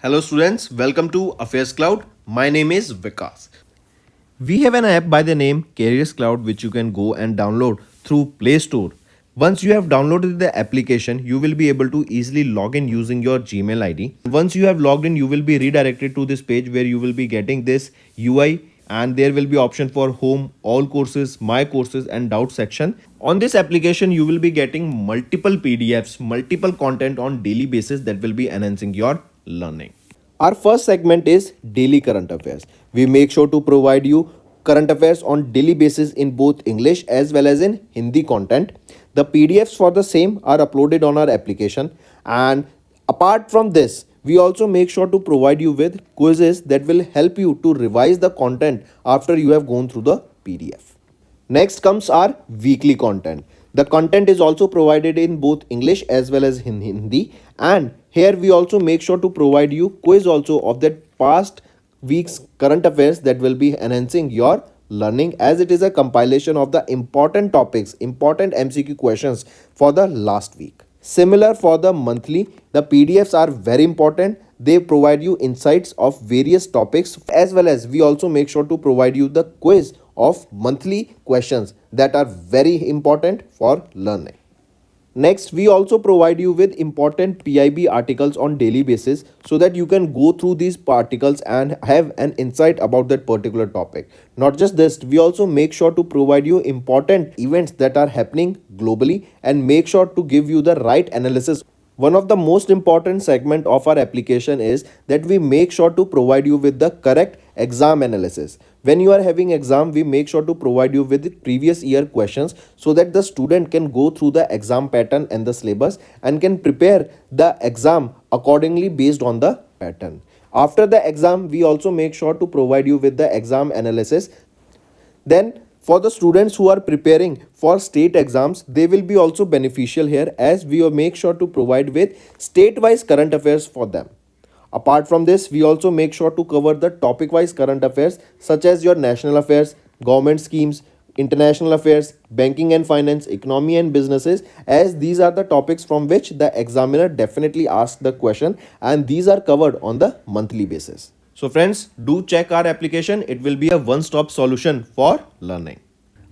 Hello students, welcome to AffairsCloud. My name is Vikas. We have an app by the name CareersCloud which you can go and download through Play Store. Once you have downloaded the application, you will be able to easily log in using your Gmail ID. Once you have logged in, you will be redirected to this page where you will be getting this UI and there will be option for home, all courses, my courses and doubt section. On this application, you will be getting multiple PDFs, multiple content on daily basis that will be enhancing your learning. Our first segment is daily current affairs. We make sure to provide you current affairs on daily basis in both English as well as in Hindi content. The PDFs for the same are uploaded on our application, and apart from this, we also make sure to provide you with quizzes that will help you to revise the content after you have gone through the PDF. Next comes our weekly content. The content is also provided in both English as well as in Hindi, and here we also make sure to provide you quiz also of that past week's current affairs that will be enhancing your learning, as it is a compilation of the important topics, important MCQ questions for the last week. Similar for the monthly, the PDFs are very important. They provide you insights of various topics, as well as we also make sure to provide you the quiz of monthly questions that are very important for learning. Next, we also provide you with important PIB articles on daily basis so that you can go through these articles and have an insight about that particular topic. Not just this, we also make sure to provide you important events that are happening globally and make sure to give you the right analysis. One of the most important segment of our application is that we make sure to provide you with the correct exam analysis. When you are having exam, we make sure to provide you with previous year questions so that the student can go through the exam pattern and the syllabus and can prepare the exam accordingly based on the pattern. After the exam, we also make sure to provide you with the exam analysis. Then for the students who are preparing for state exams, they will be also beneficial here, as we will make sure to provide with state-wise current affairs for them. Apart from this, we also make sure to cover the topic-wise current affairs such as your national affairs, government schemes, international affairs, banking and finance, economy and businesses, as these are the topics from which the examiner definitely asks the question, and these are covered on the monthly basis. So friends, do check our application. It will be a one-stop solution for learning.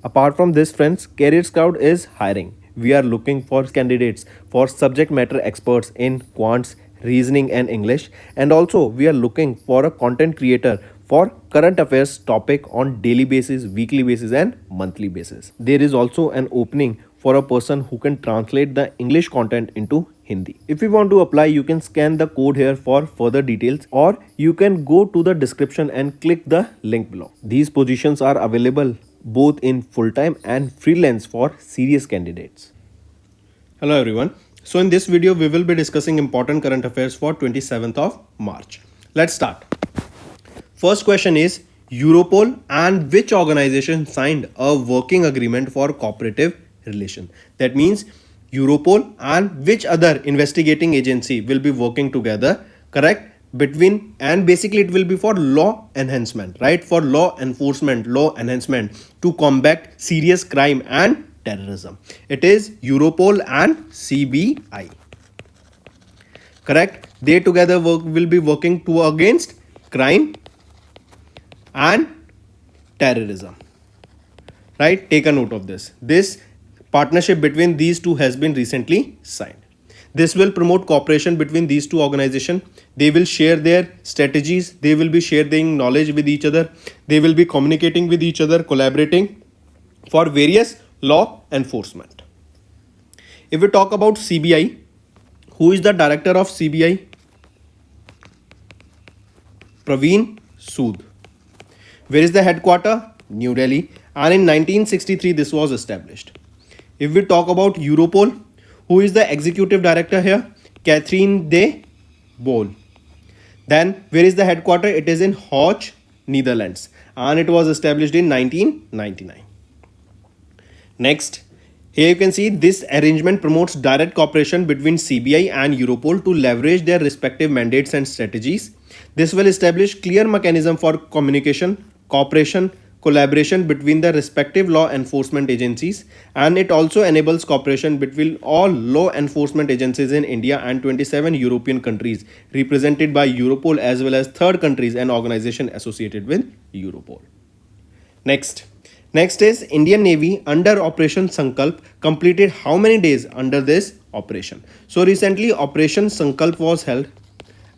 Apart from this, friends, CareersCloud is hiring. We are looking for candidates for subject matter experts in quants, reasoning and English, and also we are looking for a content creator for current affairs topic on daily basis, weekly basis and monthly basis. There is also an opening for a person who can translate the English content into Hindi. If you want to apply, you can scan the code here for further details, or you can go to the description and click the link below. These positions are available both in full-time and freelance for serious candidates. Hello everyone. So in this video, we will be discussing important current affairs for 27th of March. Let's start. First question is, Europol and which organization signed a working agreement for cooperative relation? That means Europol and which other investigating agency will be working together, correct? Between, and basically it will be for law enhancement, right? For law enforcement, law enhancement to combat serious crime and terrorism. It is Europol and CBI. Correct? They together will be working against crime and terrorism. Right? Take a note of this. This partnership between these two has been recently signed. This will promote cooperation between these two organizations. They will share their strategies. They will be sharing knowledge with each other. They will be communicating with each other, collaborating for various law enforcement. If we talk about CBI, who is the director of CBI? Praveen Sood. Where is the headquarters? New Delhi. And in 1963, this was established. If we talk about Europol, who is the executive director here? Catherine de Boll. Then where is the headquarters? It is in Hague, Netherlands, and it was established in 1999. Next, here you can see this arrangement promotes direct cooperation between CBI and Europol to leverage their respective mandates and strategies. This will establish clear mechanism for communication, cooperation, collaboration between the respective law enforcement agencies, and it also enables cooperation between all law enforcement agencies in India and 27 European countries represented by Europol, as well as third countries and organizations associated with Europol. Next is Indian Navy under Operation Sankalp completed how many days under this operation? So recently Operation Sankalp was held,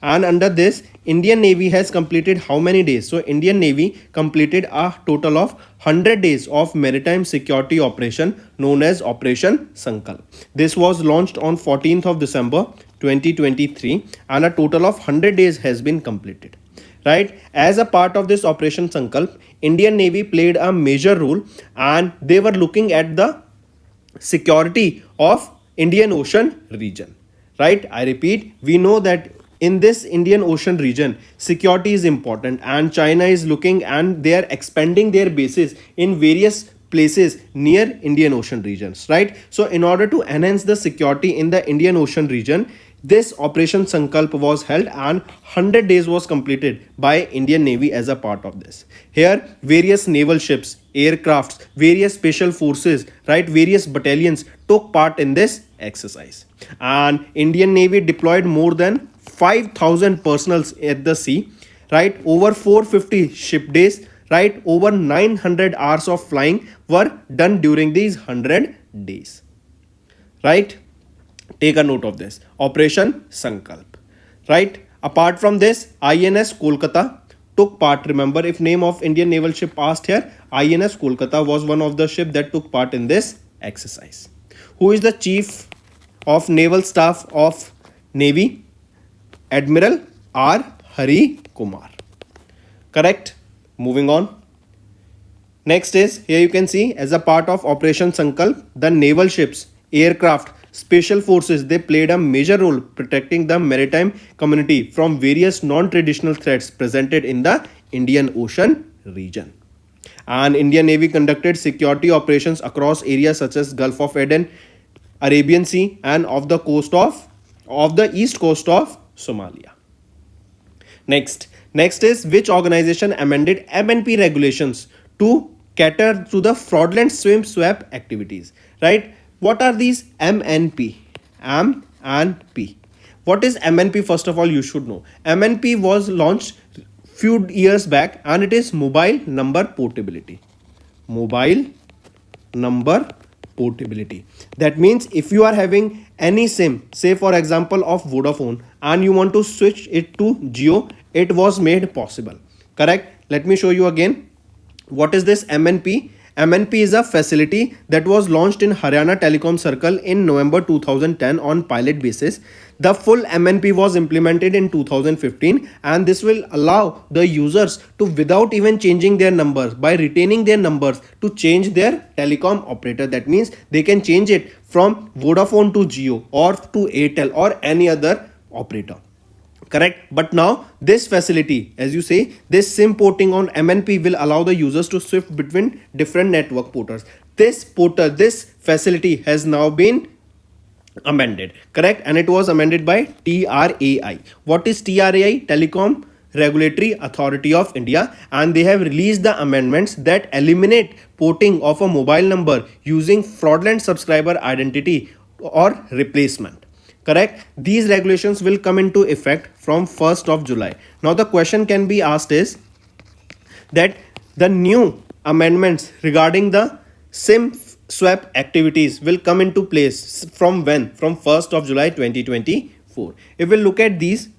and under this Indian Navy has completed how many days? So Indian Navy completed a total of 100 days of maritime security operation known as Operation Sankalp. This was launched on 14th of December 2023, and a total of 100 days has been completed. Right, as a part of this Operation Sankalp, Indian Navy played a major role, and they were looking at the security of Indian Ocean region. Right, I repeat, we know that in this Indian Ocean region security is important, and China is looking and they are expanding their bases in various places near Indian Ocean regions, right? So in order to enhance the security in the Indian Ocean region, this Operation Sankalp was held, and 100 days was completed by Indian Navy as a part of this. Here various naval ships, aircrafts, various special forces, right, various battalions took part in this exercise, and Indian Navy deployed more than 5,000 personals at the sea, right, over 450 ship days, right, over 900 hours of flying were done during these 100 days, right? Take a note of this Operation Sankalp, right? Apart from this, INS Kolkata took part. Remember, if name of Indian naval ship asked here, INS Kolkata was one of the ship that took part in this exercise. Who is the Chief of Naval Staff of Navy? Admiral R. Hari Kumar. Correct. Moving on. Next is, here you can see, as a part of Operation Sankalp, the naval ships, aircraft, special forces, they played a major role protecting the maritime community from various non-traditional threats presented in the Indian Ocean region. And Indian Navy conducted security operations across areas such as Gulf of Aden, Arabian Sea, and off the east coast of Somalia. Next is, which organization amended M&P regulations to cater to the fraudulent swim swap activities, right? What are these M&P? M&P. What is M&P? First of all, you should know. M&P was launched few years back, and it is mobile number portability. Mobile number portability. That means if you are having any SIM, say for example of Vodafone, and you want to switch it to Jio, it was made possible. Correct? Let me show you again. What is this M&P? M&P is a facility that was launched in Haryana Telecom Circle in November 2010 on pilot basis. The full M&P was implemented in 2015, and this will allow the users to, without even changing their numbers, by retaining their numbers, to change their telecom operator. That means they can change it from Vodafone to Jio or to Airtel or any other operator. Correct? But now this facility, as you say, this SIM porting on M&P will allow the users to shift between different network porters. This facility has now been amended. Correct? And it was amended by TRAI. What is TRAI? Telecom Regulatory Authority of India, and they have released the amendments that eliminate porting of a mobile number using fraudulent subscriber identity or replacement. Correct? These regulations will come into effect from 1st of July. Now the question can be asked is that the new amendments regarding the SIM swap activities will come into place from when? From 1st of July 2024. If we look at these,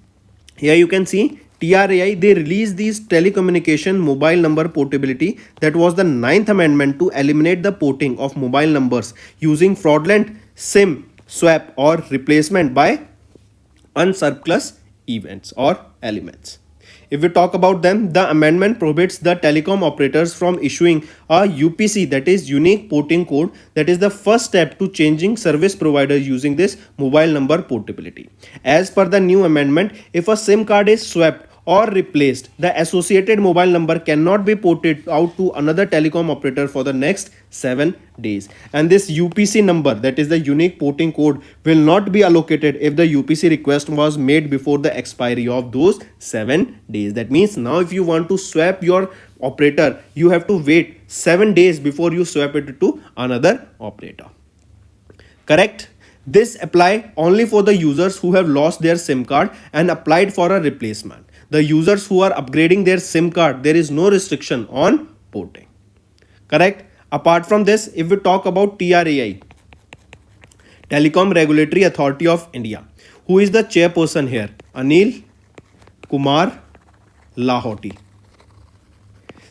here you can see TRAI, they released these telecommunication mobile number portability. That was the 9th amendment to eliminate the porting of mobile numbers using fraudulent SIM swap or replacement by unsurplus events or elements. If we talk about them, the amendment prohibits the telecom operators from issuing a UPC, that is unique porting code. That is the first step to changing service providers using this mobile number portability. As per the new amendment, if a SIM card is swapped or replaced, the associated mobile number cannot be ported out to another telecom operator for the next 7 days. And this UPC number, that is the unique porting code, will not be allocated if the UPC request was made before the expiry of those 7 days. That means now if you want to swap your operator, you have to wait 7 days before you swap it to another operator. Correct? This apply only for the users who have lost their SIM card and applied for a replacement. The users who are upgrading their SIM card, there is no restriction on porting. Correct? Apart from this, if we talk about TRAI, Telecom Regulatory Authority of India, who is the chairperson here? Anil Kumar Lahoti.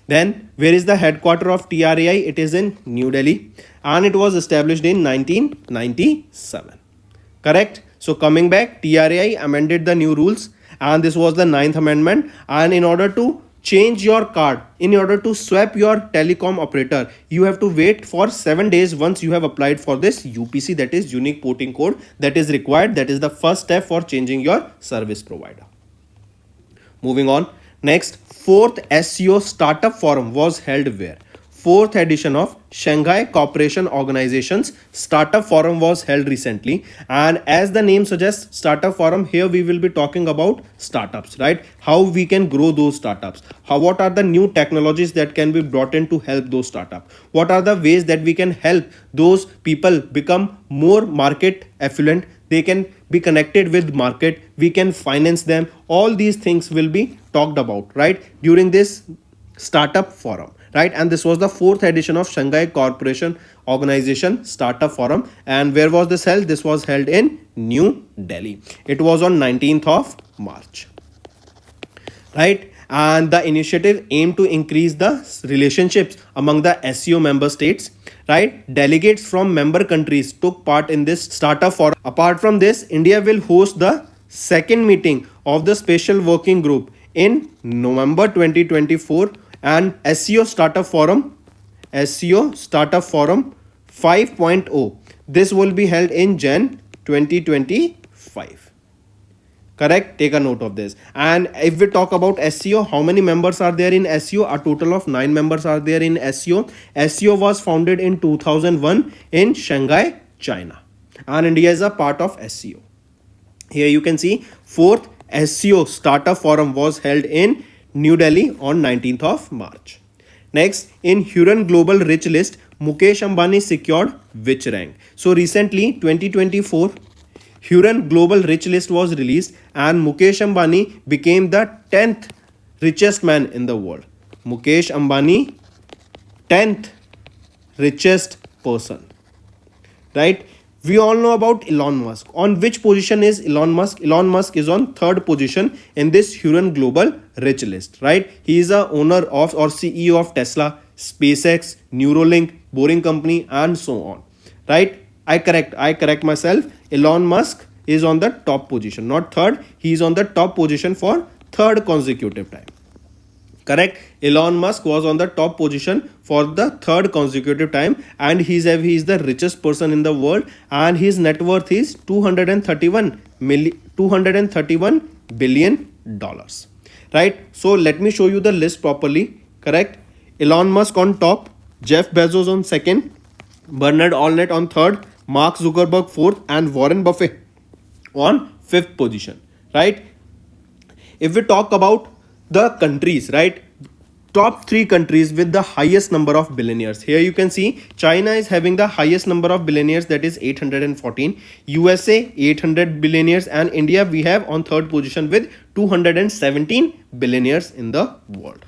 Then, where is the headquarter of TRAI? It is in New Delhi and it was established in 1997. Correct? So, coming back, TRAI amended the new rules and this was the 9th amendment, and in order to change your card, in order to swap your telecom operator, you have to wait for 7 days once you have applied for this UPC, that is unique porting code, that is required. That is the first step for changing your service provider. Moving on. Next, 4th SEO Startup Forum was held where? 4th edition of Shanghai Cooperation Organization's Startup Forum was held recently, and as the name suggests, Startup Forum, here we will be talking about startups, right? How we can grow those startups, what are the new technologies that can be brought in to help those startups, what are the ways that we can help those people become more market affluent, they can be connected with market, we can finance them. All these things will be talked about, right, during this startup forum, right? And this was the 4th edition of Shanghai Corporation Organization Startup Forum. And where was this held? This was held in New Delhi. It was on 19th of March, right? And the initiative aimed to increase the relationships among the SEO member states, right? Delegates from member countries took part in this startup forum. Apart from this, India will host the second meeting of the special working group in November 2024, and SEO Startup Forum 5.0. This will be held in Jan 2025. Correct? Take a note of this. And if we talk about SEO, how many members are there in SEO? A total of 9 members are there in SEO. SEO was founded in 2001 in Shanghai, China. And India is a part of SEO. Here you can see 4th SEO Startup Forum was held in New Delhi on 19th of March. Next, in Hurun Global Rich List, Mukesh Ambani secured which rank? So recently, 2024, Hurun Global Rich List was released and Mukesh Ambani became the 10th richest man in the world. Mukesh Ambani, 10th richest person, right? We all know about Elon Musk. On which position is Elon Musk? Elon Musk is on 3rd position in this Hurun Global Rich List, right? He is a owner of or CEO of Tesla, SpaceX, Neuralink, Boring Company, and so on, right? I correct myself. Elon Musk is on the top position, not 3rd. He is on the top position for 3rd consecutive time. Correct? Elon Musk was on the top position for the 3rd consecutive time, and he is the richest person in the world, and his net worth is $231 billion. Right? So let me show you the list properly. Correct? Elon Musk on top, Jeff Bezos on 2nd, Bernard Arnault on 3rd, Mark Zuckerberg 4th, and Warren Buffett on 5th position. Right? If we talk about the countries, right, top 3 countries with the highest number of billionaires, here you can see China is having the highest number of billionaires, that is 814, USA 800 billionaires, and India we have on 3rd position with 217 billionaires in the world.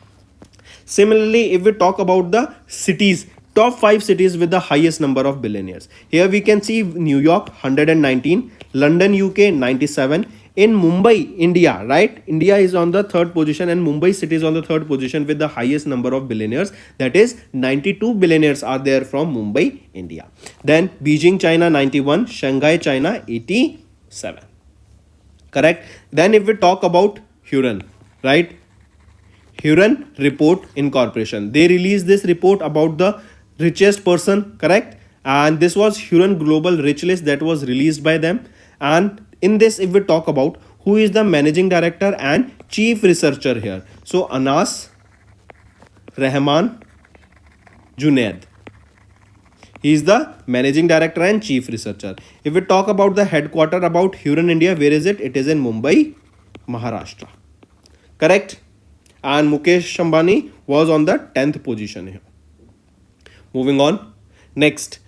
Similarly, if we talk about the cities, top 5 cities with the highest number of billionaires, here we can see New York 119, London UK 97, in Mumbai, India, right? India is on the 3rd position and Mumbai city is on the 3rd position with the highest number of billionaires, that is 92 billionaires are there from Mumbai, India. Then Beijing, China 91, Shanghai, China 87. Correct? Then if we talk about Hurun, right? Hurun Report Incorporation. They released this report about the richest person, correct? And this was Hurun Global Rich List that was released by them. And in this, if we talk about who is the managing director and chief researcher here, so Anas Rahman Junaid, he is the managing director and chief researcher. If we talk about the headquarter about Hurun India, where is it? It is in Mumbai, Maharashtra. Correct? and Mukesh Ambani was on the 10th position here. Moving on. Next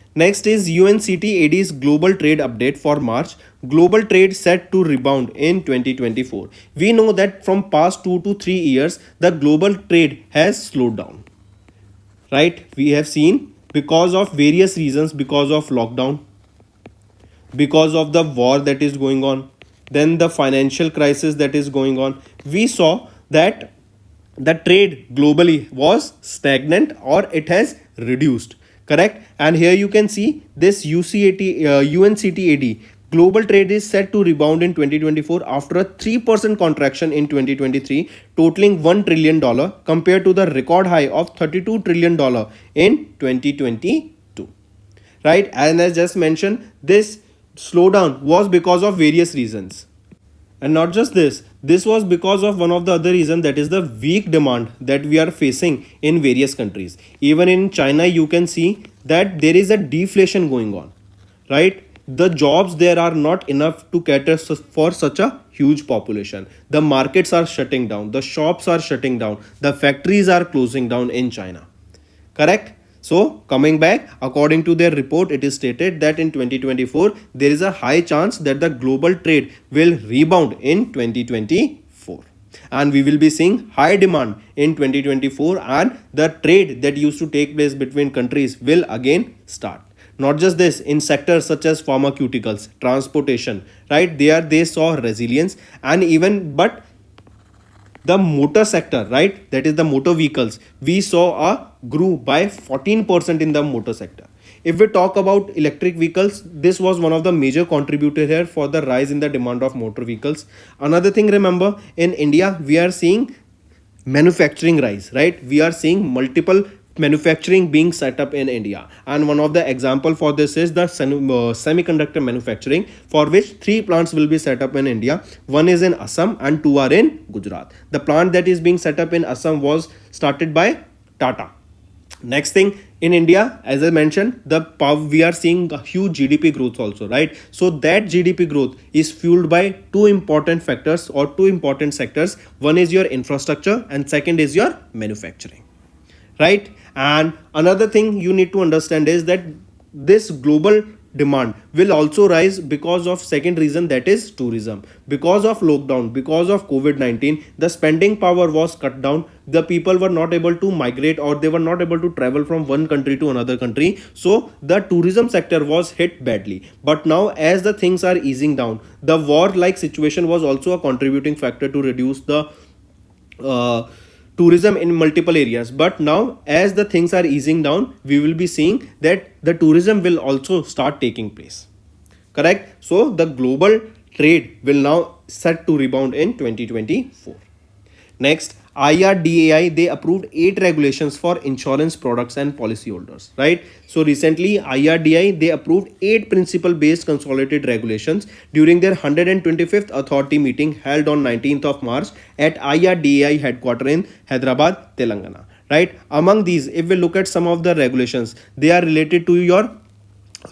is UNCTAD's global trade update for March. Global trade set to rebound in 2024. We know that from past 2 to 3 years the global trade has slowed down. Right? We have seen because of various reasons, because of lockdown, because of the war that is going on, then the financial crisis that is going on, we saw that the trade globally was stagnant or it has reduced. Correct? And here you can see this UNCTAD global trade is set to rebound in 2024 after a 3% contraction in 2023, totaling $1 trillion compared to the record high of $32 trillion in 2022. Right? And as just mentioned, this slowdown was because of various reasons. And not just this was because of one of the other reason, that is the weak demand that we are facing in various countries. Even in China, you can see that there is a deflation going on, right? The jobs there are not enough to cater for such a huge population. The markets are shutting down, the shops are shutting down, the factories are closing down in China. Correct? So coming back, according to their report, it is stated that in 2024 there is a high chance that the global trade will rebound in 2024, and we will be seeing high demand in 2024, and the trade that used to take place between countries will again start. Not just this, in sectors such as pharmaceuticals, transportation, right, they saw resilience. And even but the motor sector, right, that is the motor vehicles, we saw a grew by 14% in the motor sector. If we talk about electric vehicles, this was one of the major contributor here for the rise in the demand of motor vehicles. Another thing, remember, in India we are seeing manufacturing rise, right? We are seeing multiple manufacturing being set up in India, and one of the example for this is the semiconductor manufacturing, for which 3 plants will be set up in India. One is in Assam and 2 are in Gujarat. The plant that is being set up in Assam was started by Tata. Next thing, in India, as I mentioned, we are seeing a huge GDP growth also, right? So that GDP growth is fueled by 2 important factors or 2 important sectors. One is your infrastructure and second is your manufacturing, right? And another thing you need to understand is that this global demand will also rise because of second reason, that is tourism. Because of lockdown, because of COVID-19, the spending power was cut down. The people were not able to migrate, or they were not able to travel from one country to another country, so the tourism sector was hit badly. But now, as the things are easing down, the war like situation was also a contributing factor to reduce the tourism in multiple areas. But now, as the things are easing down, we will be seeing that the tourism will also start taking place. Correct? So the global trade will now set to rebound in 2024. Next, IRDAI, they approved 8 regulations for insurance products and policyholders, right? So recently IRDAI, they approved 8 principle based consolidated regulations during their 125th authority meeting held on 19th of March at IRDAI headquarters in Hyderabad, Telangana, right? Among these, if we look at some of the regulations, they are related to your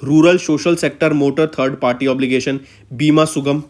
rural social sector motor third party obligation, Bima Sugam.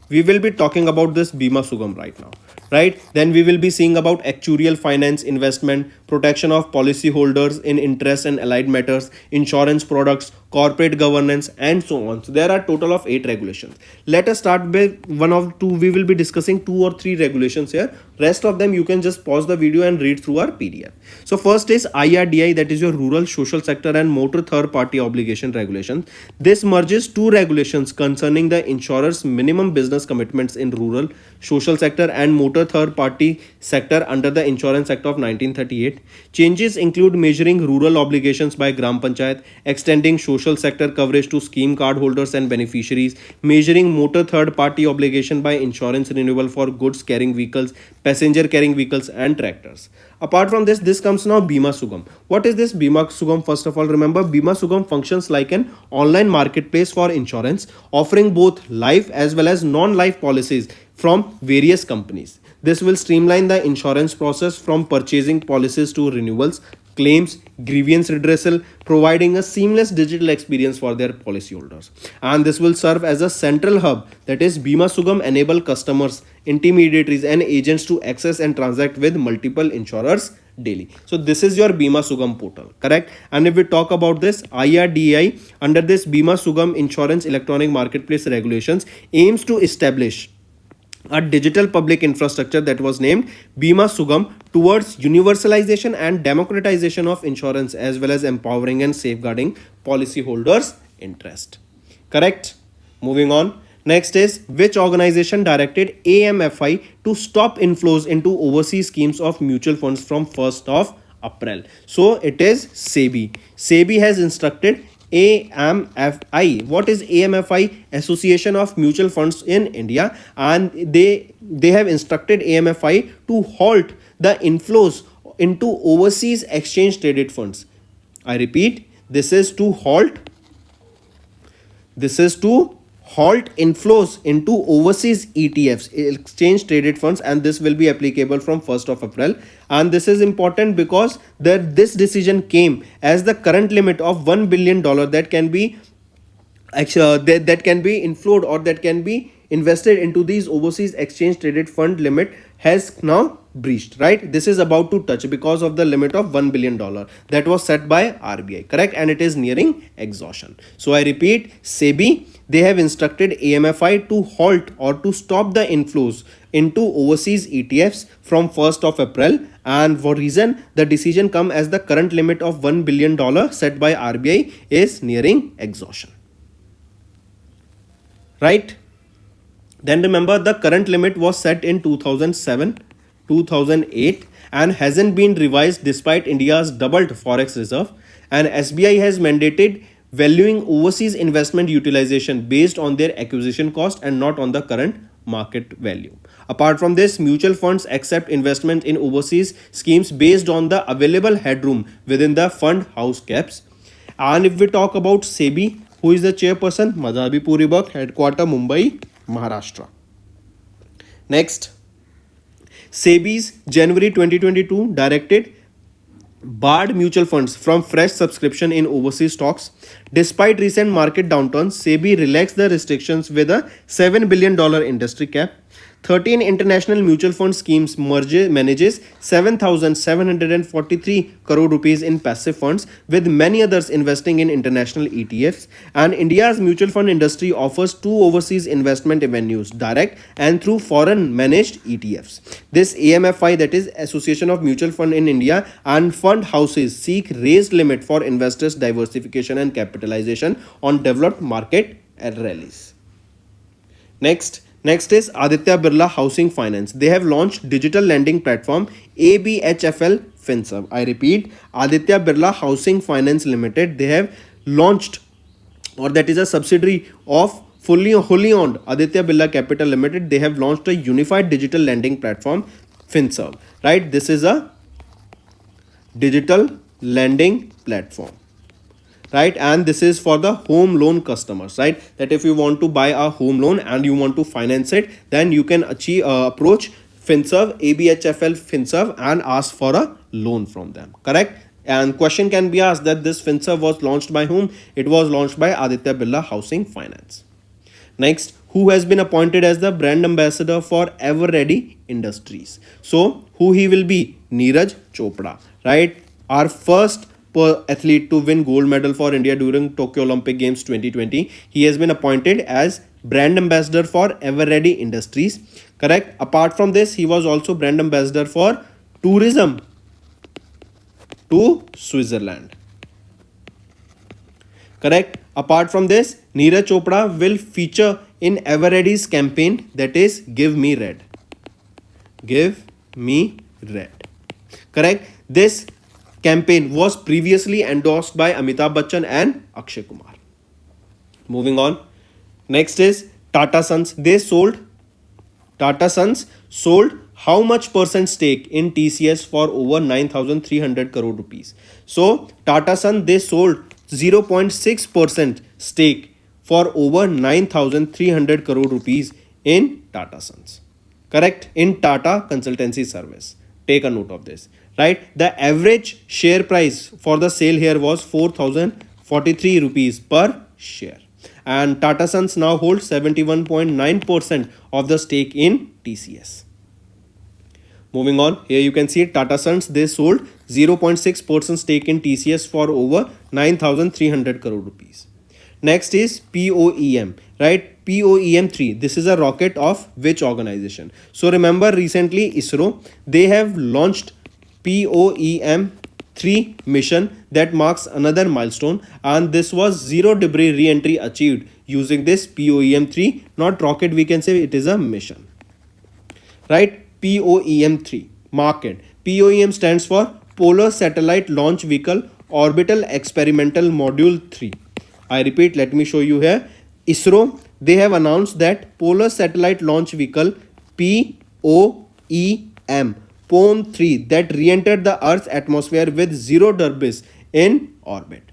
We will be talking about this Bima Sugam right now, right? Then we will be seeing about actuarial finance, investment, protection of policyholders in interest and allied matters, insurance products, corporate governance, and so on. So there are total of 8 regulations. Let us start with one of 2. We will be discussing 2 or 3 regulations here. Rest of them you can just pause the video and read through our PDF. So first is IRDI, that is your rural social sector and motor third party obligation regulation. This merges 2 regulations concerning the insurer's minimum business commitments in rural social sector and motor third party sector under the Insurance Act of 1938. Changes include measuring rural obligations by Gram Panchayat, extending social sector coverage to scheme card holders and beneficiaries, measuring motor third party obligation by insurance renewal for goods carrying vehicles, passenger carrying vehicles, and tractors. Apart from this comes now Bima Sugam. What is this Bima Sugam? First of all, remember, Bima Sugam functions like an online marketplace for insurance, offering both life as well as non-life policies from various companies. This will streamline the insurance process from purchasing policies to renewals, claims, grievance redressal, providing a seamless digital experience for their policyholders. And this will serve as a central hub, that is Bima Sugam enable customers, intermediaries and agents to access and transact with multiple insurers daily. So this is your Bima Sugam portal, correct? And if we talk about this, IRDAI under this Bima Sugam Insurance Electronic Marketplace regulations aims to establish a digital public infrastructure that was named Bima Sugam towards universalization and democratization of insurance, as well as empowering and safeguarding policyholders' interest. Correct? Moving on. Next is, which organization directed AMFI to stop inflows into overseas schemes of mutual funds from 1st of April? So it is SEBI. SEBI has instructed AMFI. What is AMFI? Association of Mutual Funds in India, and they have instructed AMFI to halt the inflows into overseas exchange traded funds. I repeat, this is to halt inflows into overseas ETFs, exchange traded funds, and this will be applicable from 1st of April. And this is important because this decision came as the current limit of $1 billion that can be that can be inflowed or that can be invested into these overseas exchange traded fund limit has now breached, right? This is about to touch because of the limit of $1 billion that was set by RBI, correct? And it is nearing exhaustion. So I repeat, SEBI, they have instructed AMFI to halt or to stop the inflows into overseas ETFs from 1st of April. And for reason, the decision come as the current limit of $1 billion set by RBI is nearing exhaustion, right? Then remember, the current limit was set in 2007, 2008 and hasn't been revised despite India's doubled forex reserve. And SBI has mandated valuing overseas investment utilization based on their acquisition cost and not on the current market value. Apart from this, mutual funds accept investment in overseas schemes based on the available headroom within the fund house caps. And if we talk about SEBI, who is the chairperson? Madhabi Puribak, headquarter Mumbai, Maharashtra. Next, SEBI's January 2022 directed barred mutual funds from fresh subscription in overseas stocks. Despite recent market downturns, SEBI relaxed the restrictions with a $7 billion industry cap. 13 international mutual fund schemes manages 7,743 crore rupees in passive funds, with many others investing in international ETFs. And India's mutual fund industry offers two overseas investment avenues, direct and through foreign managed ETFs. This AMFI, that is Association of Mutual Fund in India, and fund houses seek raised limit for investors' diversification and capitalization on developed market rallies. Next is Aditya Birla Housing Finance. They have launched digital lending platform ABHFL FinServ. I repeat, Aditya Birla Housing Finance Limited. They have launched, or that is a subsidiary of wholly owned Aditya Birla Capital Limited. They have launched a unified digital lending platform FinServ. Right? This is a digital lending platform, right? And this is for the home loan customers, right? That if you want to buy a home loan and you want to finance it, then you can approach FinServ, ABHFL FinServ, and ask for a loan from them, correct? And question can be asked that this FinServ was launched by whom? It was launched by Aditya Birla Housing Finance. Next, who has been appointed as the brand ambassador for Ever Ready Industries? So who he will be? Neeraj Chopra, right? Our first athlete to win gold medal for India during Tokyo Olympic Games 2020. He has been appointed as brand ambassador for Ever Ready Industries, correct? Apart from this, he was also brand ambassador for tourism to Switzerland, correct? Apart from this, Neeraj Chopra will feature in Ever Ready's campaign, that is Give Me Red. Give Me Red, correct? This campaign was previously endorsed by Amitabh Bachchan and Akshay Kumar. Moving on. Next is Tata Sons. Tata Sons sold how much percent stake in TCS for over 9,300 crore rupees? So Tata Sons, they sold 0.6% stake for over 9,300 crore rupees in Tata Sons, correct? In Tata Consultancy Service. Take a note of this, right? The average share price for the sale here was 4,043 rupees per share. And Tata Sons now hold 71.9% of the stake in TCS. Moving on, here you can see Tata Sons, they sold 0.6% stake in TCS for over 9,300 crore rupees. Next is POEM, right? POEM-3. This is a rocket of which organization? So remember recently ISRO, they have launched POEM-3 mission that marks another milestone, and this was zero debris re-entry achieved using this POEM-3, not rocket, we can say it is a mission, right? POEM-3, market. POEM stands for Polar Satellite Launch Vehicle Orbital Experimental Module 3. I repeat, let me show you here. ISRO, they have announced that Polar Satellite Launch Vehicle POEM POEM-3 that re-entered the Earth's atmosphere with zero debris in orbit.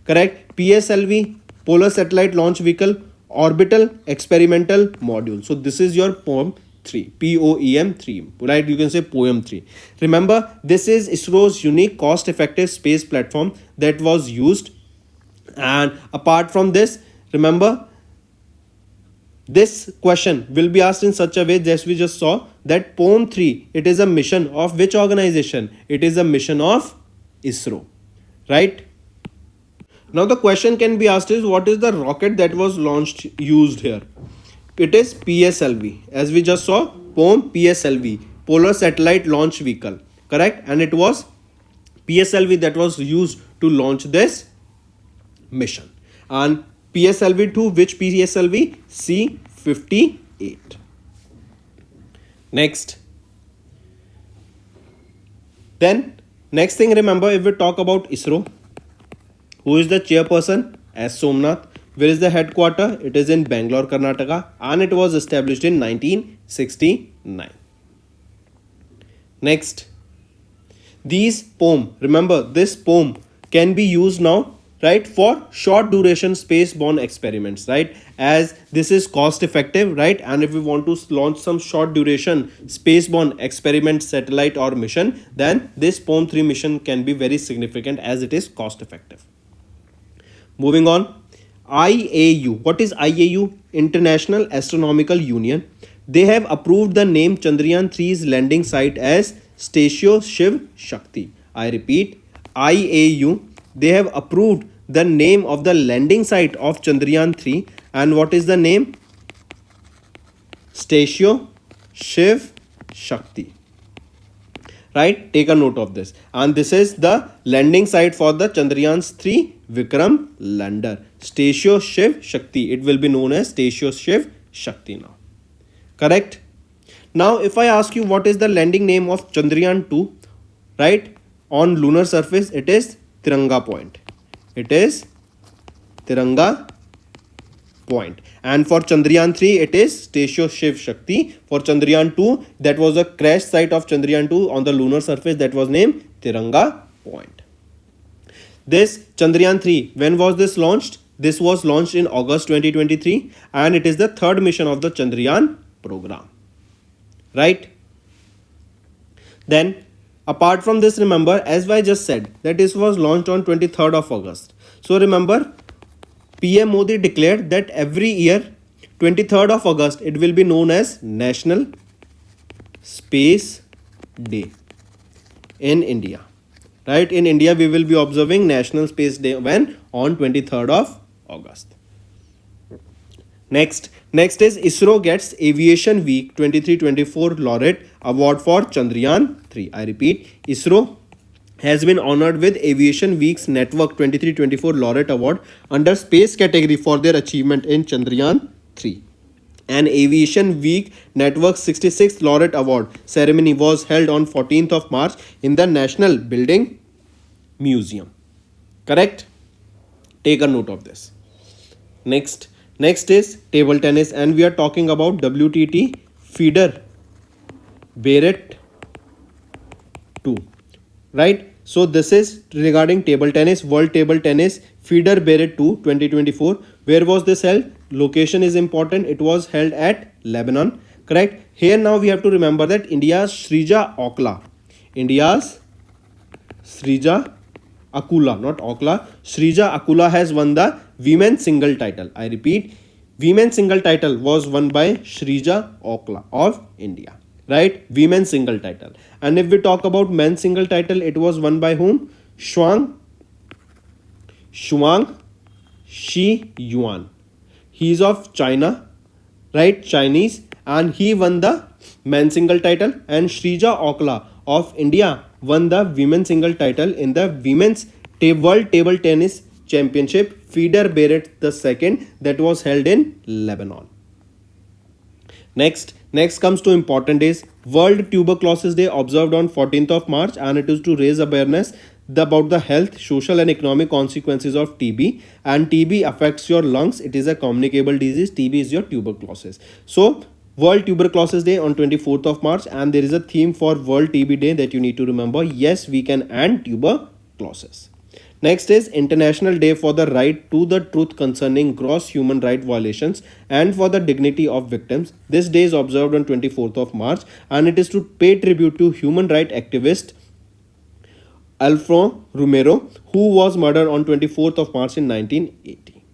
Correct? PSLV, Polar Satellite Launch Vehicle Orbital Experimental Module. So this is your POEM-3, POEM-3, right? You can say POEM-3. Remember, this is ISRO's unique cost-effective space platform that was used. And apart from this, remember, this question will be asked in such a way that we just saw that POEM-3, it is a mission of which organization? It is a mission of ISRO, right? Now the question can be asked is, what is the rocket that was launched used here? It is PSLV. As we just saw, POEM PSLV, Polar Satellite Launch Vehicle, correct? And it was PSLV that was used to launch this mission. And PSLV-2, which PSLV? C-58. Next. Then, next thing, remember, if we talk about ISRO, who is the chairperson? S. Somnath. Where is the headquarter? It is in Bangalore, Karnataka, and it was established in 1969. Next. These POEM, remember, this POEM can be used now, right, for short duration space-borne experiments, right, as this is cost effective, right? And if we want to launch some short duration space-borne experiment, satellite or mission, then this POEM-3 mission can be very significant as it is cost effective. Moving on, IAU. What is IAU? International Astronomical Union. They have approved the name Chandrayaan-3's landing site as Station Shiv Shakti. I repeat, IAU, they have approved the name of the landing site of Chandrayaan-3. And what is the name? Station Shiv Shakti. Right? Take a note of this. And this is the landing site for the Chandrayaan-3 Vikram lander. Station Shiv Shakti. It will be known as Station Shiv Shakti now. Correct? Now, if I ask you what is the landing name of Chandrayaan-2, right, on lunar surface, it is Tiranga Point. It is Tiranga Point. And for Chandrayaan-3, it is Station Shiv Shakti. For Chandrayaan-2, that was a crash site of Chandrayaan-2 on the lunar surface that was named Tiranga Point. This Chandrayaan-3, when was this launched? This was launched in August 2023, and it is the third mission of the Chandrayaan program. Right? Then, apart from this, remember, as I just said, that this was launched on 23rd of August. So remember, PM Modi declared that every year, 23rd of August, it will be known as National Space Day in India. Right? In India, we will be observing National Space Day when? On 23rd of August. Next is ISRO gets Aviation Week 23-24 Laureate Award for Chandrayaan-3. I repeat, ISRO has been honored with Aviation Week's Network 23-24 Laureate Award under Space category for their achievement in Chandrayaan-3. And Aviation Week Network's 66th Laureate Award ceremony was held on 14th of March in the National Building Museum. Correct? Take a note of this. Next is table tennis, and we are talking about WTT Feeder Barrett 2. Right? So this is regarding table tennis, World Table Tennis Feeder Barrett 2 2024. Where was this held? Location is important. It was held at Lebanon. Correct? Here now we have to remember that India's Shrija Okla. India's Srija Akula, not Okla. Srija Akula has won the women's single title. I repeat, women's single title was won by Srija Okla of India. Right? Women's single title. And if we talk about men's single title, it was won by whom? Shuang Shi Yuan. He is of China, right? Chinese, and he won the men's single title. And Shrija Okla of India won the women's single title in the women's World Table Tennis Championship FIDE Barrett II that was held in Lebanon. Next comes to important days. World Tuberculosis Day observed on 14th of March, and it is to raise awareness about the health, social and economic consequences of TB. And TB affects your lungs. It is a communicable disease. TB is your tuberculosis. So World Tuberculosis Day on 24th of March, and there is a theme for World TB Day that you need to remember. Yes, we can end tuberculosis. Next is International Day for the Right to the Truth Concerning Gross Human Right Violations and for the Dignity of Victims. This day is observed on 24th of March, and it is to pay tribute to human rights activist Alfredo Romero, who was murdered on 24th of March in 1980.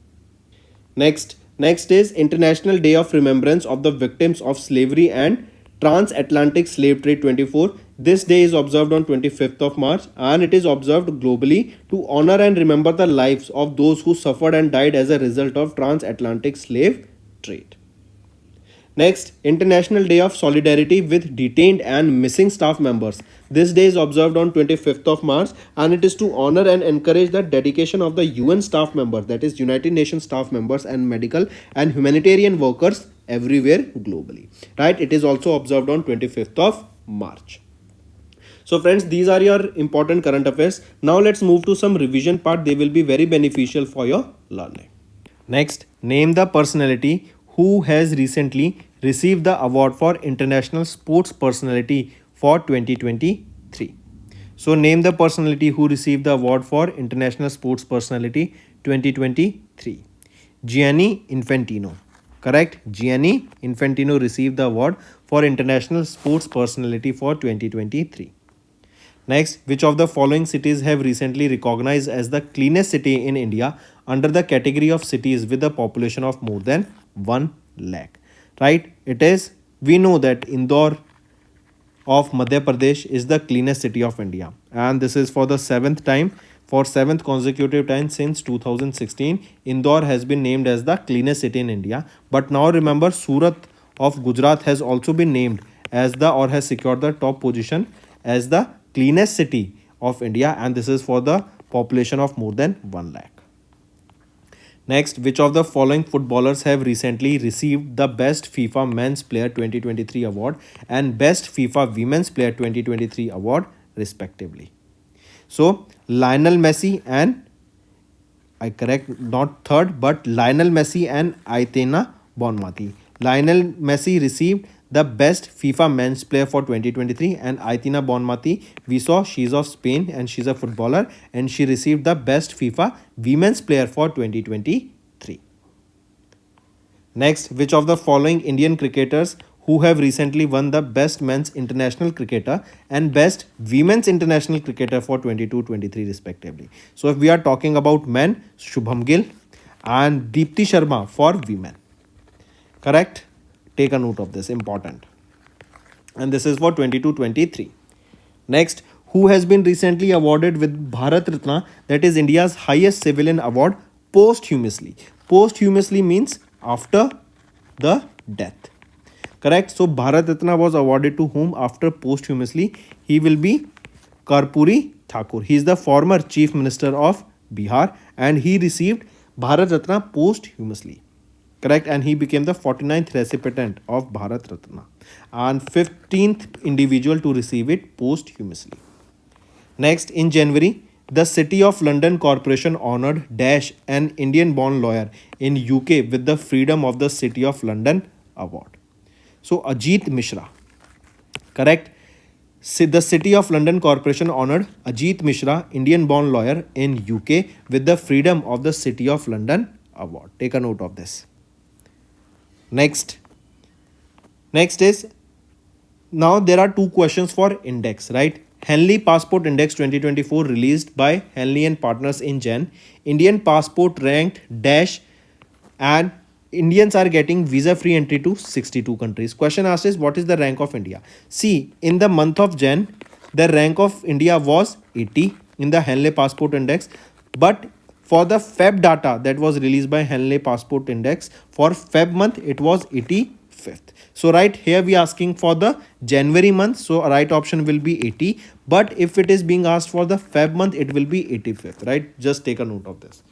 Next is International Day of Remembrance of the Victims of Slavery and Transatlantic Slave Trade 24. This day is observed on 25th of March, and it is observed globally to honor and remember the lives of those who suffered and died as a result of transatlantic slave trade. Next, International Day of Solidarity with Detained and Missing Staff Members. This day is observed on 25th of March, and it is to honor and encourage the dedication of the UN staff members, that is United Nations staff members and medical and humanitarian workers everywhere globally. Right? It is also observed on 25th of March. So friends, these are your important current affairs. Now let's move to some revision part. They will be very beneficial for your learning. Next, name the personality who has recently received the award for International Sports Personality for 2023. So name the personality who received the award for International Sports Personality 2023. Gianni Infantino. Correct? Gianni Infantino received the award for International Sports Personality for 2023. Next, which of the following cities have recently recognized as the cleanest city in India under the category of cities with a population of more than 1 lakh? Right? It is, we know that Indore of Madhya Pradesh is the cleanest city of India. And this is for the 7th time, for 7th consecutive time since 2016. Indore has been named as the cleanest city in India. But now remember, Surat of Gujarat has also been named as the, or has secured the top position as the cleanest city of India, and this is for the population of more than 1 lakh. Next, which of the following footballers have recently received the Best FIFA Men's Player 2023 award and Best FIFA Women's Player 2023 award respectively? So, Lionel Messi and, I correct, not third, but Lionel Messi and Aitana Bonmati. Lionel Messi received the Best FIFA Men's Player for 2023, and Aitana Bonmati, we saw she's of Spain and she's a footballer, and she received the Best FIFA Women's Player for 2023. Next, which of the following Indian cricketers who have recently won the Best Men's International Cricketer and Best Women's International Cricketer for 22-23 respectively? So if we are talking about men, Shubham Gill and Deepti Sharma for women. Correct? Take a note of this, important. And this is for 22-23. Next, who has been recently awarded with Bharat Ratna, that is India's highest civilian award, posthumously. Posthumously means after the death. Correct? So Bharat Ratna was awarded to whom after posthumously? He will be Karpuri Thakur. He is the former Chief Minister of Bihar, and he received Bharat Ratna posthumously. Correct? And he became the 49th recipient of Bharat Ratna and 15th individual to receive it posthumously. Next, in January, the City of London Corporation honoured Dash, an Indian-born lawyer in UK, with the Freedom of the City of London Award. So, Ajit Mishra. Correct? The City of London Corporation honoured Ajit Mishra, Indian-born lawyer in UK, with the Freedom of the City of London Award. Take a note of this. Next is, now there are two questions for index, right? Henley Passport Index 2024 released by Henley and Partners in Jan. Indian passport ranked dash and Indians are getting visa-free entry to 62 countries. Question asked is what is the rank of India? See, in the month of Jan, the rank of India was 80 in the Henley Passport Index, but for the Feb data that was released by Henley Passport Index for Feb month, it was 85th. So right here we are asking for the January month, so right option will be 80. But if it is being asked for the Feb month, it will be 85th. Right? Just take a note of this.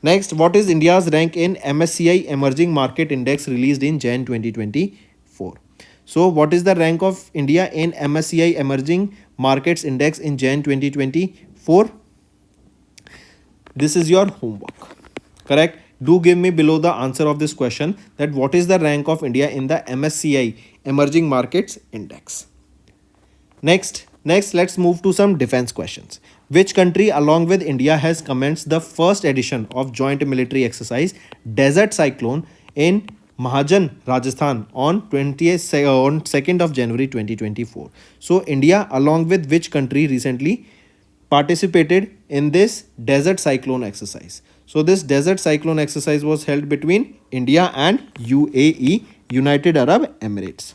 Next, what is India's rank in MSCI Emerging Market Index released in Jan 2024? So, what is the rank of India in MSCI Emerging Markets Index in Jan 2024? This is your homework. Correct? Do give me below the answer of this question that what is the rank of India in the MSCI Emerging Markets Index. Next, let's move to some defense questions. Which country along with India has commenced the first edition of joint military exercise Desert Cyclone in Mahajan, Rajasthan on 2nd of January 2024. So India along with which country recently participated in this Desert Cyclone exercise? So this Desert Cyclone exercise was held between India and UAE, United Arab Emirates.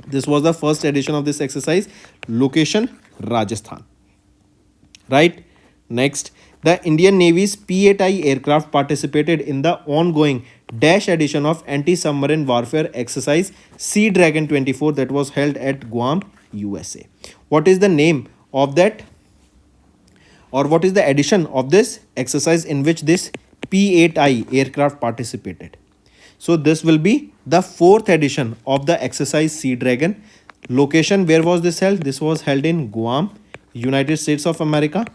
This was the first edition of this exercise. Location Rajasthan. Right? Next, the Indian Navy's P-8I aircraft participated in the ongoing dash edition of anti-submarine warfare exercise Sea Dragon 24 that was held at Guam, USA. What is the name of that, or what is the edition of this exercise in which this P-8I aircraft participated? So this will be the fourth edition of the exercise Sea Dragon. Location, where was this held? This was held in Guam, United States of America.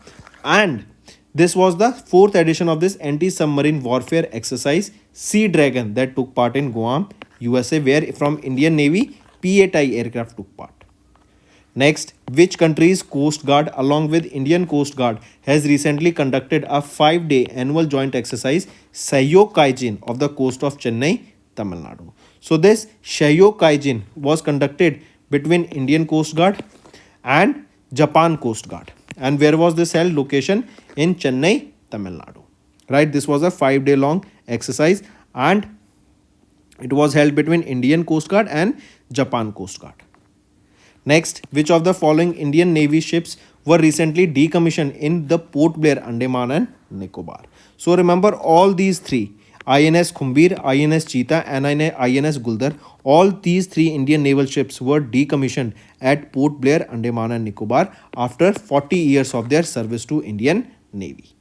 And this was the fourth edition of this anti-submarine warfare exercise Sea Dragon that took part in Guam, USA, where from Indian Navy P-8I aircraft took part. Next, which country's Coast Guard along with Indian Coast Guard has recently conducted a 5-day annual joint exercise Sahyog Kaijin of the coast of Chennai, Tamil Nadu. So this Sahyog Kaijin was conducted between Indian Coast Guard and Japan Coast Guard. And where was this held? Location in Chennai, Tamil Nadu. Right, this was a 5-day long exercise and it was held between Indian Coast Guard and Japan Coast Guard. Next, which of the following Indian Navy ships were recently decommissioned in the Port Blair, Andaman and Nicobar? So remember all these three, INS Khumbir, INS Cheetah and INS Guldar, all these three Indian naval ships were decommissioned at Port Blair, Andaman and Nicobar after 40 years of their service to Indian Navy.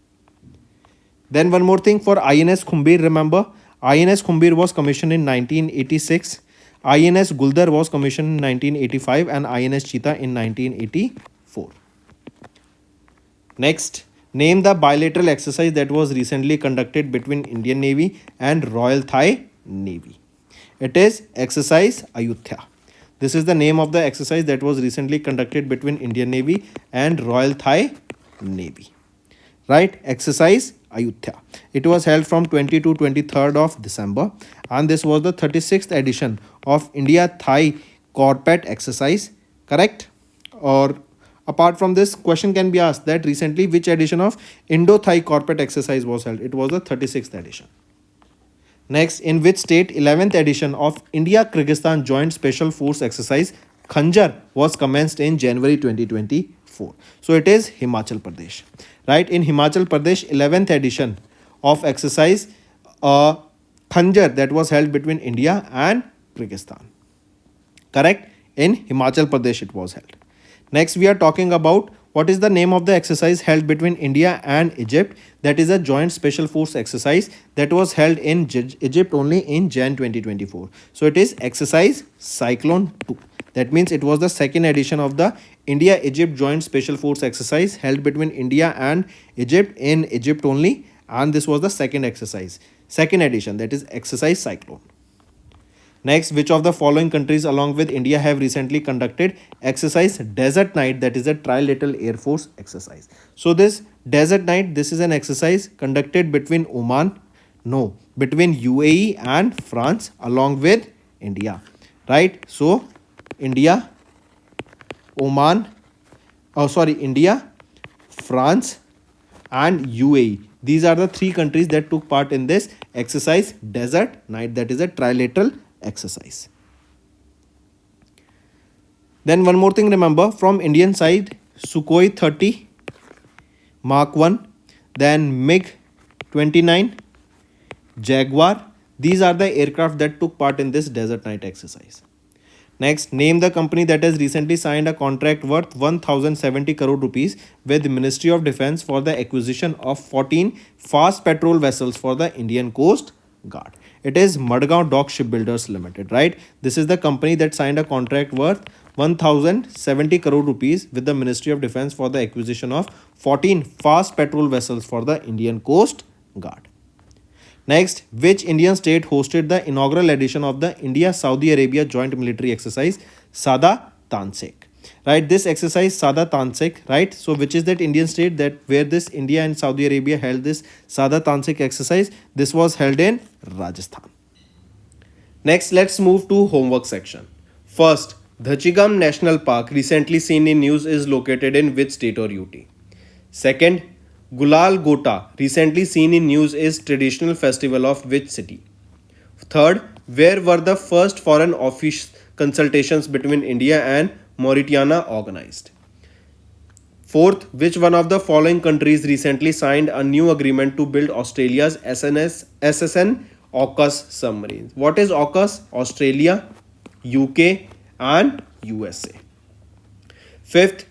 Then one more thing for INS Khumbir, remember INS Khumbir was commissioned in 1986. INS Guldar was commissioned in 1985 and INS Cheetah in 1984. Next, name the bilateral exercise that was recently conducted between Indian Navy and Royal Thai Navy. It is Exercise Ayutthaya. This is the name of the exercise that was recently conducted between Indian Navy and Royal Thai Navy. Right? Exercise Ayutthaya. It was held from 20 to 23rd of December and this was the 36th edition of India-Thai Corpet exercise. Correct? Or apart from this, question can be asked that recently which edition of Indo-Thai Corpet exercise was held? It was the 36th edition. Next, in which state 11th edition of India-Kyrgyzstan Joint Special Force exercise Khanjar was commenced in January 2024? So it is Himachal Pradesh. Right, in Himachal Pradesh 11th edition of exercise Khanjar that was held between India and Kyrgyzstan. Correct, in Himachal Pradesh it was held. Next we are talking about what is the name of the exercise held between India and Egypt. That is a joint special force exercise that was held in Egypt only in Jan 2024. So it is exercise Cyclone 2. That means it was the second edition of the India-Egypt Joint Special Force exercise held between India and Egypt in Egypt only. And this was the second exercise, second edition, that is exercise Cyclone. Next, which of the following countries along with India have recently conducted exercise Desert Night, that is a trilateral Air Force exercise? So this Desert Night, this is an exercise conducted between between UAE and France along with India. Right? So India, Oman India, France, and UAE. These are the three countries that took part in this exercise Desert Night, that is a trilateral exercise. Then one more thing, remember, from Indian side, Sukhoi 30 Mark 1, then MiG 29, Jaguar. These are the aircraft that took part in this Desert Night exercise. Next, name the company that has recently signed a contract worth 1070 crore rupees with the Ministry of Defence for the acquisition of 14 fast patrol vessels for the Indian Coast Guard. It is Madgaon Dock Shipbuilders Limited, right? This is the company that signed a contract worth 1070 crore rupees with the Ministry of Defence for the acquisition of 14 fast patrol vessels for the Indian Coast Guard. Next, which Indian state hosted the inaugural edition of the India-Saudi Arabia Joint Military Exercise Sada Tansek? Right, this exercise Sada Tansek, right? So, which is that Indian state that where this India and Saudi Arabia held this Sada Tansek exercise? This was held in Rajasthan. Next, let's move to homework section. First, Dhachigam National Park, recently seen in news, is located in which state or UT? Second, Gulal Gota, recently seen in news, is traditional festival of which city? Third, where were the first foreign office consultations between India and Mauritania organized? Fourth, which one of the following countries recently signed a new agreement to build Australia's SSN AUKUS submarines? What is AUKUS? Australia, UK, and USA. Fifth,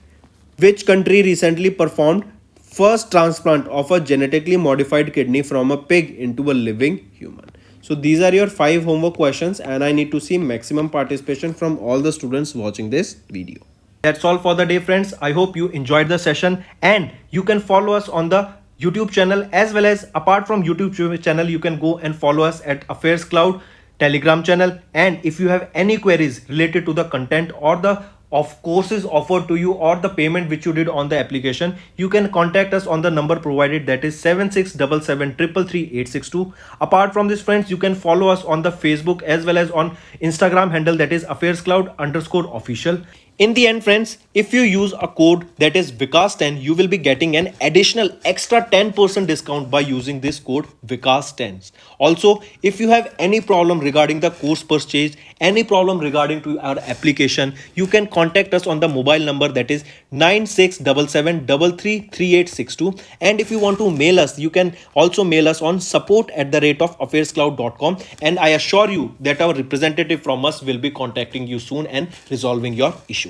which country recently performed first transplant of a genetically modified kidney from a pig into a living human? So these are your 5 homework questions, and I need to see maximum participation from all the students watching this video. That's all for the day, friends. I hope you enjoyed the session, and you can follow us on the YouTube channel, as well as apart from YouTube channel, you can go and follow us at AffairsCloud Telegram channel. And if you have any queries related to the content or the of courses offered to you or the payment which you did on the application, you can contact us on the number provided, that is 7677333862. Apart from this, friends, you can follow us on the Facebook as well as on Instagram handle, that is AffairsCloud_official. In the end, friends, if you use a code that is Vikas10, you will be getting an additional extra 10% discount by using this code Vikas10. Also, if you have any problem regarding the course purchase, any problem regarding to our application, you can contact us on the mobile number, that is 9677333862. And if you want to mail us, you can also mail us on support@affairscloud.com, and I assure you that our representative from us will be contacting you soon and resolving your issue.